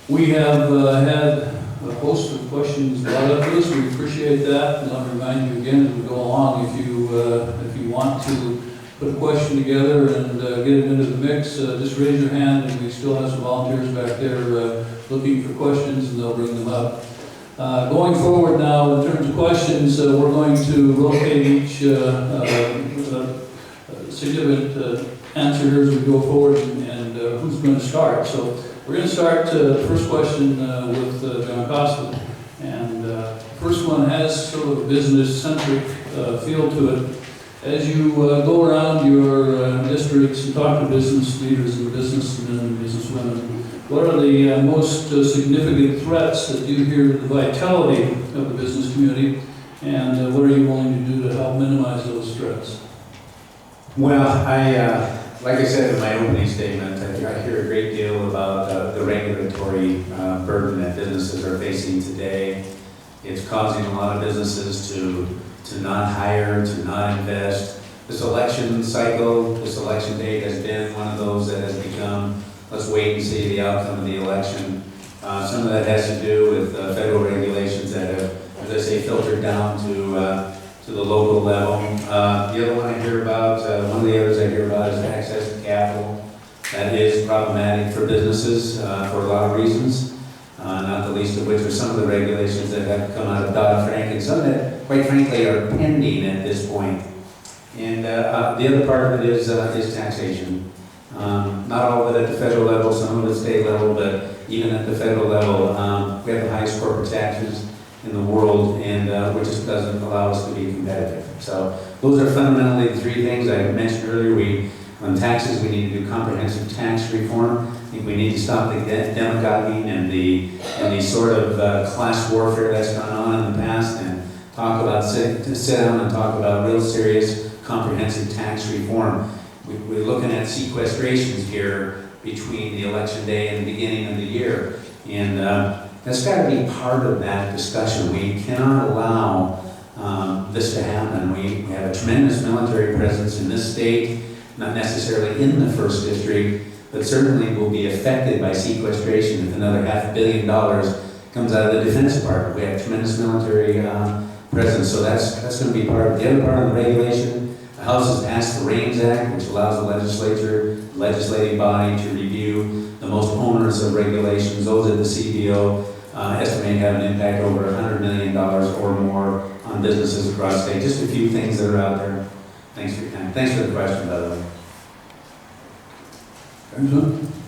We have had a host of questions brought up to us. We appreciate that. And I'll remind you again as we go along, if you want to put a question together and get it into the mix, just raise your hand, and we still have some volunteers back there looking for questions, and they'll bring them up. Going forward now, in terms of questions, we're going to rotate each significant answer here as we go forward, and who's going to start. So we're going to start the first question with John Koster. And first one has sort of a business-centric feel to it. As you go around your districts and talk to business leaders and businessmen and businesswomen, what are the most significant threats that you hear to the vitality of the business community, and what are you willing to do to help minimize those threats? Well, like I said in my opening statement, I hear a great deal about the regulatory burden that businesses are facing today. It's causing a lot of businesses to not hire, to not invest. This election cycle, this election date has been one of those that has become, let's wait and see the outcome of the election. Some of that has to do with federal regulations that have, as I say, filtered down to the local level. The other one I hear about, one of the others I hear about is access to capital. That is problematic for businesses for a lot of reasons, not the least of which are some of the regulations that have come out of Dodd-Frank, and some that, quite frankly, are pending at this point. And the other part of it is taxation. Not all of it at the federal level, some of it at the state level, but even at the federal level, we have the highest corporate taxes in the world, and which just doesn't allow us to be competitive. So those are fundamentally the three things I mentioned earlier. On taxes, we need to do comprehensive tax reform. I think we need to stop the demagoguing and the sort of class warfare that's gone on in the past, and talk about sit down and talk about real serious comprehensive tax reform. We're looking at sequestrations here between the election day and the beginning of the year, and that's got to be part of that discussion. We cannot allow this to happen. We have a tremendous military presence in this state, not necessarily in the first district, but certainly will be affected by sequestration if another $500 million comes out of the Defense Department. We have tremendous military presence, so that's going to be part of it. The other part of the regulation, the House has passed the REINS Act, which allows the legislative body to review the most onerous of regulations. Those at the CBO estimate have an impact over $100 million or more on businesses across the state. Just a few things that are out there. Thanks for your time. Thanks for the question, by the way. Thanks,